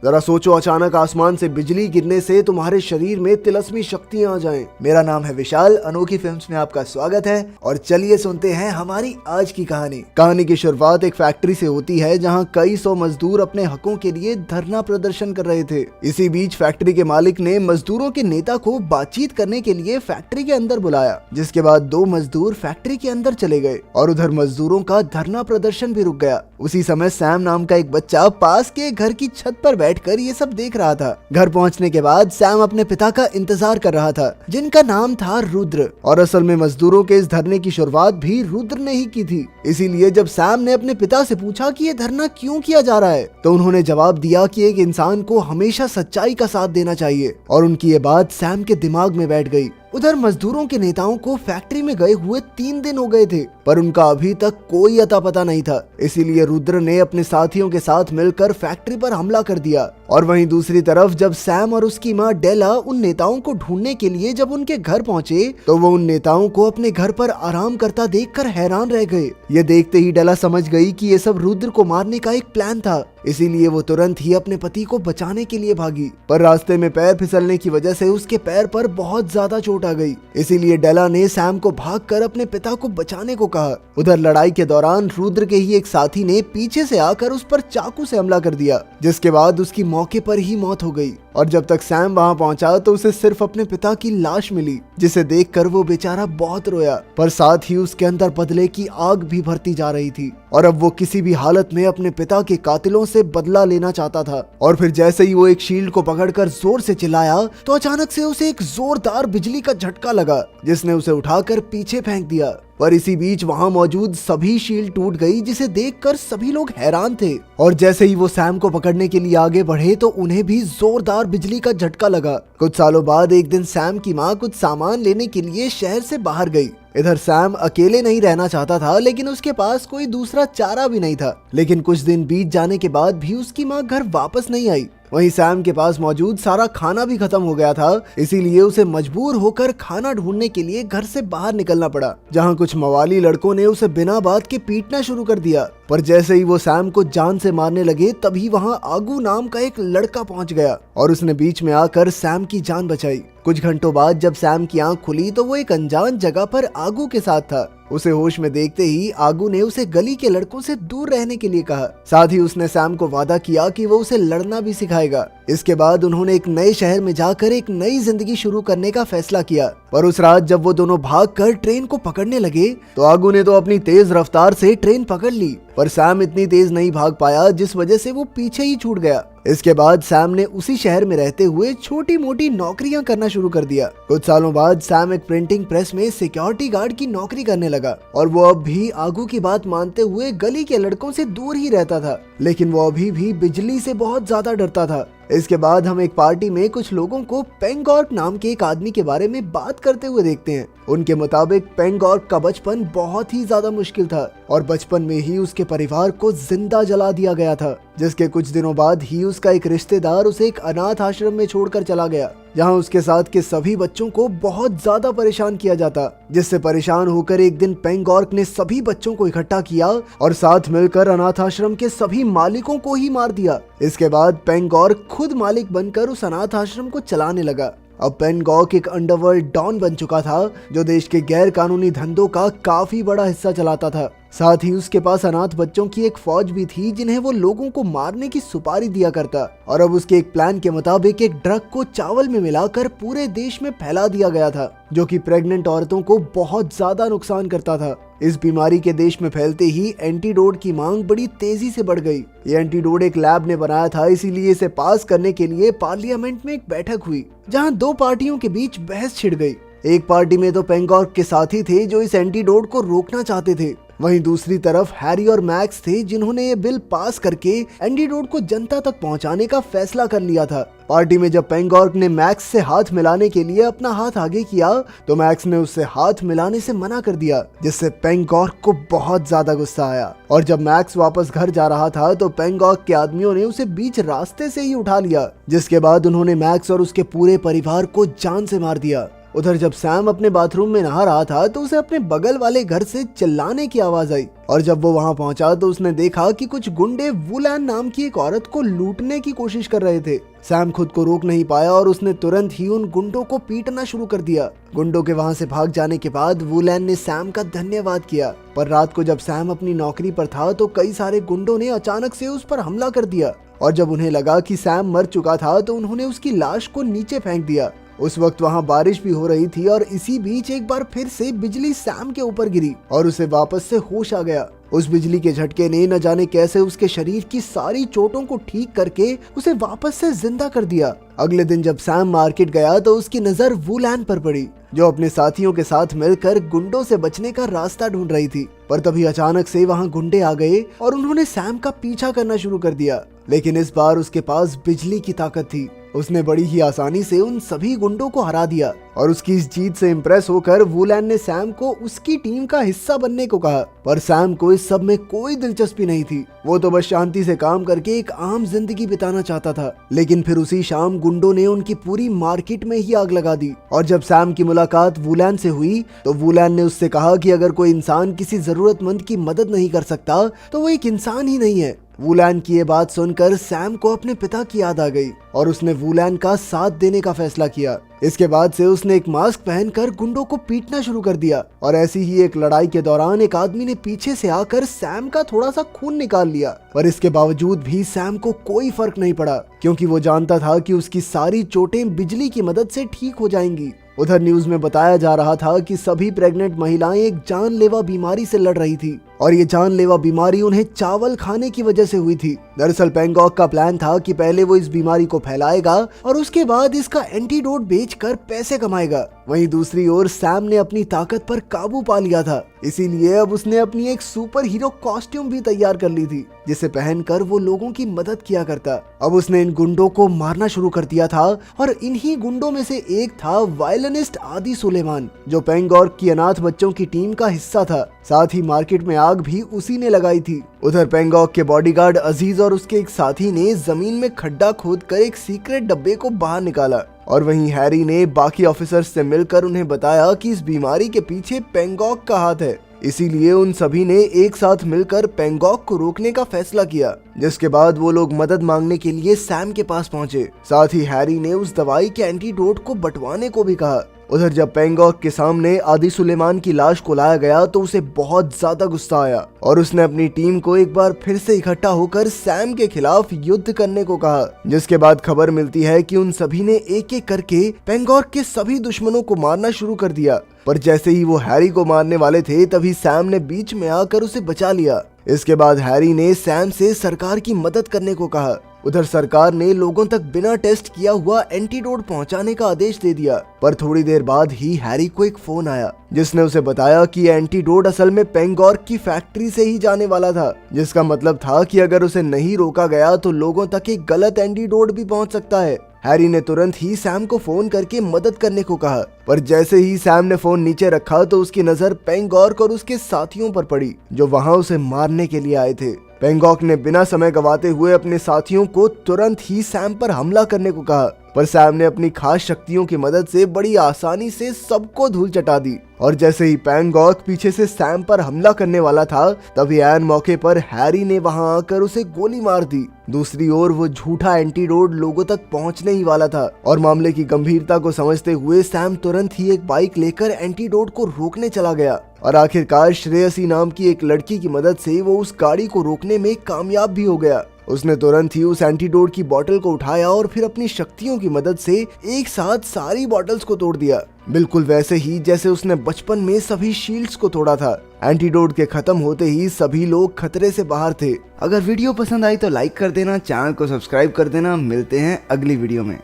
जरा सोचो, अचानक आसमान से बिजली गिरने से तुम्हारे शरीर में तिलस्मी शक्तियां आ जाएं। मेरा नाम है विशाल, अनोखी फिल्म्स में आपका स्वागत है और चलिए सुनते हैं हमारी आज की कहानी। कहानी की शुरुआत एक फैक्ट्री से होती है जहां कई सौ मजदूर अपने हकों के लिए धरना प्रदर्शन कर रहे थे। इसी बीच फैक्ट्री के मालिक ने मजदूरों के नेता को बातचीत करने के लिए फैक्ट्री के अंदर बुलाया, जिसके बाद दो मजदूर फैक्ट्री के अंदर चले गए और उधर मजदूरों का धरना प्रदर्शन भी रुक गया। उसी समय सैम नाम का एक बच्चा पास के घर की छत पर बैठकर ये सब देख रहा था। घर पहुंचने के बाद सैम अपने पिता का इंतजार कर रहा था, जिनका नाम था रुद्र, और असल में मजदूरों के इस धरने की शुरुआत भी रुद्र ने ही की थी। इसीलिए जब सैम ने अपने पिता से पूछा कि ये धरना क्यों किया जा रहा है, तो उन्होंने जवाब दिया कि एक इंसान को हमेशा सच्चाई का साथ देना चाहिए, और उनकी ये बात सैम के दिमाग में बैठ गई। उधर मजदूरों के नेताओं को फैक्ट्री में गए हुए 3 दिन हो गए थे, पर उनका अभी तक कोई अता पता नहीं था। इसीलिए रुद्र ने अपने साथियों के साथ मिलकर फैक्ट्री पर हमला कर दिया। और वहीं दूसरी तरफ जब सैम और उसकी माँ डेला उन नेताओं को ढूंढने के लिए जब उनके घर पहुंचे, तो वो उन नेताओं को अपने घर पर आराम करता देखकर हैरान रह गए। ये देखते ही डेला समझ गई कि ये सब रुद्र को मारने का एक प्लान था। इसीलिए वो तुरंत ही अपने पति को बचाने के लिए भागी, पर रास्ते में पैर फिसलने की वजह से उसके पैर पर बहुत ज्यादा चोट आ गई। इसीलिए डेला ने सैम को भागकर अपने पिता को बचाने को कहा। उधर लड़ाई के दौरान रुद्र के ही एक साथी ने पीछे से आकर उस पर चाकू से हमला कर दिया, जिसके बाद उसकी मौके पर ही मौत हो गई। और जब तक सैम वहां पहुंचा तो उसे सिर्फ अपने पिता की लाश मिली, जिसे देखकर वो बेचारा बहुत रोया, पर साथ ही उसके अंदर बदले की आग भी भरती जा रही थी। और अब वो किसी भी हालत में अपने पिता के कातिलों से बदला लेना चाहता था। और फिर जैसे ही वो एक शील्ड को पकड़कर जोर से चिल्लाया, तो अचानक से उसे एक जोरदार बिजली का झटका लगा, जिसने उसे उठाकर पीछे फेंक दिया। पर इसी बीच वहां मौजूद सभी शील्ड टूट गई, जिसे देखकर सभी लोग हैरान थे। और जैसे ही वो सैम को पकड़ने के लिए आगे बढ़े, तो उन्हें भी जोरदार बिजली का झटका लगा। कुछ सालों बाद एक दिन सैम की माँ कुछ सामान लेने के लिए शहर से बाहर गई। इधर सैम अकेले नहीं रहना चाहता था, लेकिन उसके पास कोई दूसरा चारा भी नहीं था। लेकिन कुछ दिन बीत जाने के बाद भी उसकी माँ घर वापस नहीं आई। वहीं सैम के पास मौजूद सारा खाना भी खत्म हो गया था, इसीलिए उसे मजबूर होकर खाना ढूंढने के लिए घर से बाहर निकलना पड़ा, जहां कुछ मवाली लड़कों ने उसे बिना बात के पीटना शुरू कर दिया। पर जैसे ही वो सैम को जान से मारने लगे, तभी वहां आगू नाम का एक लड़का पहुंच गया और उसने बीच में आकर सैम की जान बचाई। कुछ घंटों बाद जब सैम की आंख खुली, तो वो एक अनजान जगह पर आगू के साथ था। उसे होश में देखते ही आगू ने उसे गली के लड़कों से दूर रहने के लिए कहा। साथ ही उसने सैम को वादा किया कि वो उसे लड़ना भी सिखाएगा। इसके बाद उन्होंने एक नए शहर में जाकर एक नई जिंदगी शुरू करने का फैसला किया। पर उस रात जब वो दोनों भागकर ट्रेन को पकड़ने लगे, तो आगू ने तो अपनी तेज रफ्तार से ट्रेन पकड़ ली, पर सैम इतनी तेज नहीं भाग पाया, जिस वजह से वो पीछे ही छूट गया। इसके बाद सैम ने उसी शहर में रहते हुए छोटी मोटी नौकरियां करना शुरू कर दिया। कुछ सालों बाद सैम एक प्रिंटिंग प्रेस में सिक्योरिटी गार्ड की नौकरी करने लगा, और वो अब भी आगू की बात मानते हुए गली के लड़कों से दूर ही रहता था। लेकिन वो अभी भी बिजली से बहुत ज्यादा डरता था। इसके बाद हम एक पार्टी में कुछ लोगों को पेंगॉर्क नाम के एक आदमी के बारे में बात करते हुए देखते हैं। उनके मुताबिक पेंगॉर्क का बचपन बहुत ही ज्यादा मुश्किल था, और बचपन में ही उसके परिवार को जिंदा जला दिया गया था, जिसके कुछ दिनों बाद ही उसका एक रिश्तेदार उसे एक अनाथ आश्रम में छोड़कर चला गया, जहां उसके साथ के सभी बच्चों को बहुत ज्यादा परेशान किया जाता। जिससे परेशान होकर एक दिन पेंगॉर्क ने सभी बच्चों को इकट्ठा किया और साथ मिलकर अनाथ आश्रम के सभी मालिकों को ही मार दिया। इसके बाद पेंगॉर्क खुद मालिक बनकर उस अनाथ आश्रम को चलाने लगा। अब पेंगॉर्क एक अंडरवर्ल्ड डॉन बन चुका था, जो देश के गैर कानूनी धंधों का काफी बड़ा हिस्सा चलाता था। साथ ही उसके पास अनाथ बच्चों की एक फौज भी थी, जिन्हें वो लोगों को मारने की सुपारी दिया करता। और अब उसके एक प्लान के मुताबिक एक ड्रग को चावल में मिलाकर पूरे देश में फैला दिया गया था, जो कि प्रेग्नेंट औरतों को बहुत ज्यादा नुकसान करता था। इस बीमारी के देश में फैलते ही एंटीडोट की मांग बड़ी तेजी से बढ़ गई। ये एंटीडोट एक लैब ने बनाया था, इसीलिए इसे पास करने के लिए पार्लियामेंट में एक बैठक हुई, जहां दो पार्टियों के बीच बहस छिड़ गई। एक पार्टी में तो पेंगॉर्क के साथी थे जो इस एंटीडोट को रोकना चाहते थे, वहीं दूसरी तरफ हैरी और मैक्स थे, जिन्होंने ये बिल पास करके एंटीडोट को जनता तक पहुंचाने का फैसला कर लिया था। पार्टी में जब पेंगॉर्क ने मैक्स से हाथ मिलाने के लिए अपना हाथ आगे किया, तो मैक्स ने उससे हाथ मिलाने से मना कर दिया, जिससे पेंगॉर्क को बहुत ज्यादा गुस्सा आया। और जब मैक्स वापस घर जा रहा था, तो पेंगॉर्क के आदमियों ने उसे बीच रास्ते से ही उठा लिया, जिसके बाद उन्होंने मैक्स और उसके पूरे परिवार को जान से मार दिया। उधर जब सैम अपने बाथरूम में नहा रहा था तो उसे अपने बगल वाले घर से चिल्लाने की आवाज आई और जब वो वहां पहुंचा तो उसने देखा कि कुछ गुंडे वुलैन नाम की एक औरत को लूटने की कोशिश कर रहे थे। सैम खुद को रोक नहीं पाया और उसने तुरंत ही उन गुंडों को पीटना शुरू कर दिया। गुंडों के वहां से भाग जाने के बाद वुलैन ने सैम का धन्यवाद किया, पर रात को जब सैम अपनी नौकरी पर था तो कई सारे गुंडों ने अचानक से उस पर हमला कर दिया और जब उन्हें लगा कि सैम मर चुका था तो उन्होंने उसकी लाश को नीचे फेंक दिया। उस वक्त वहाँ बारिश भी हो रही थी और इसी बीच एक बार फिर से बिजली सैम के ऊपर गिरी और उसे वापस से होश आ गया। उस बिजली के झटके ने न जाने कैसे उसके शरीर की सारी चोटों को ठीक करके उसे वापस से जिंदा कर दिया। अगले दिन जब सैम मार्केट गया तो उसकी नजर वुलैन पर पड़ी, जो अपने साथियों के साथ मिलकर गुंडों से बचने का रास्ता ढूंढ रही थी। पर तभी अचानक से वहाँ गुंडे आ गए और उन्होंने सैम का पीछा करना शुरू कर दिया, लेकिन इस बार उसके पास बिजली की ताकत थी। उसने बड़ी ही आसानी से उन सभी गुंडों को हरा दिया और उसकी इस जीत से इम्प्रेस होकर वुलैन ने सैम को उसकी टीम का हिस्सा बनने को कहा। पर सैम को इस सब में कोई दिलचस्पी नहीं थी, वो तो बस शांति से काम करके एक आम जिंदगी बिताना चाहता था। लेकिन फिर उसी शाम गुंडों ने उनकी पूरी मार्केट में ही आग लगा दी और जब सैम की मुलाकात वुलैन से हुई तो वुलैन ने उससे कहा कि अगर कोई इंसान किसी जरूरतमंद की मदद नहीं कर सकता तो वो एक इंसान ही नहीं है। वुलैन की ये बात सुनकर सैम को अपने पिता की याद आ गई और उसने वुलैन का साथ देने का फैसला किया। इसके बाद से उसने एक मास्क पहनकर गुंडों को पीटना शुरू कर दिया और ऐसी ही एक लड़ाई के दौरान एक आदमी ने पीछे से आकर सैम का थोड़ा सा खून निकाल लिया। पर इसके बावजूद भी सैम को कोई फर्क नहीं पड़ा, क्योंकि वो जानता था कि उसकी सारी चोटें बिजली की मदद से ठीक हो जाएंगी। उधर न्यूज में बताया जा रहा था कि सभी प्रेग्नेंट महिलाएं एक जानलेवा बीमारी से लड़ रही थी और ये जानलेवा बीमारी उन्हें चावल खाने की वजह से हुई थी। दरअसल पैंगॉक का प्लान था कि पहले वो इस बीमारी को फैलाएगा और उसके बाद इसका एंटीडोट बेचकर पैसे कमाएगा। वहीं दूसरी ओर सैम ने अपनी ताकत पर काबू पा लिया था, इसीलिए अब उसने अपनी एक सुपर हीरो कॉस्ट्यूम भी तैयार कर ली थी जिसे पहनकर वो लोगों की मदद किया करता। अब उसने इन गुंडों को मारना शुरू कर दिया था और इन्हीं गुंडों में से एक था वायलिनिस्ट आदि सुलेमान, जो पैंगॉक की अनाथ बच्चों की टीम का हिस्सा था। साथ ही मार्केट में आग भी उसी ने लगाई थी। उधर पैंगॉक के बॉडीगार्ड अजीज और उसके एक साथी ने जमीन में खड्डा खोदकर एक सीक्रेट डब्बे को बाहर निकाला और वहीं हैरी ने बाकी ऑफिसर्स से मिलकर उन्हें बताया कि इस बीमारी के पीछे पैंगॉक का हाथ है। इसीलिए उन सभी ने एक साथ मिलकर पैंगॉक को रोकने का फैसला किया, जिसके बाद वो लोग मदद मांगने के लिए सैम के पास पहुंचे। साथ ही हैरी ने उस दवाई के एंटीडोट को बंटवाने को भी कहा। उधर जब पैंगॉक के सामने आदि सुलेमान की लाश को लाया गया तो उसे बहुत ज्यादा गुस्सा आया और उसने अपनी टीम को एक बार फिर से इकट्ठा होकर सैम के खिलाफ युद्ध करने को कहा। जिसके बाद खबर मिलती है कि उन सभी ने एक एक करके पैंगॉक के सभी दुश्मनों को मारना शुरू कर दिया। पर जैसे ही वो हैरी को मारने वाले थे तभी सैम ने बीच में आकर उसे बचा लिया। इसके बाद हैरी ने सैम से सरकार की मदद करने को कहा। उधर सरकार ने लोगों तक बिना टेस्ट किया हुआ एंटीडोट पहुंचाने का आदेश दे दिया। पर थोड़ी देर बाद ही हैरी को एक फोन आया जिसने उसे बताया कि एंटीडोट असल में पैंगॉक की फैक्ट्री से ही जाने वाला था, जिसका मतलब था कि अगर उसे नहीं रोका गया तो लोगों तक एक गलत एंटीडोट भी पहुंच सकता है। हैरी ने तुरंत ही सैम को फोन करके मदद करने को कहा, पर जैसे ही सैम ने फोन नीचे रखा तो उसकी नजर पैंगॉक और उसके साथियों पर पड़ी जो वहां उसे मारने के लिए आए थे। पैंगॉक ने बिना समय गवाते हुए अपने साथियों को तुरंत ही सैम पर हमला करने को कहा, पर सैम ने अपनी खास शक्तियों की मदद से बड़ी आसानी से सबको धूल चटा दी। और जैसे ही पैंगॉक पीछे से सैम पर हमला करने वाला था तभी ऐन मौके पर हैरी ने वहां आकर उसे गोली मार दी। दूसरी ओर वो झूठा एंटीडोट लोगों तक पहुंचने ही वाला था और मामले की गंभीरता को समझते हुए सैम तुरंत ही एक बाइक लेकर एंटीडोट को रोकने चला गया और आखिरकार श्रेयसी नाम की एक लड़की की मदद से वो उस गाड़ी को रोकने में कामयाब भी हो गया। उसने तुरंत ही उस एंटीडोट की बोतल को उठाया और फिर अपनी शक्तियों की मदद से एक साथ सारी बॉटल्स को तोड़ दिया, बिल्कुल वैसे ही जैसे उसने बचपन में सभी शील्ड्स को तोड़ा था। एंटीडोट के खत्म होते ही सभी लोग खतरे से बाहर थे। अगर वीडियो पसंद आई तो लाइक कर देना, चैनल को सब्सक्राइब कर देना। मिलते हैं अगली वीडियो में।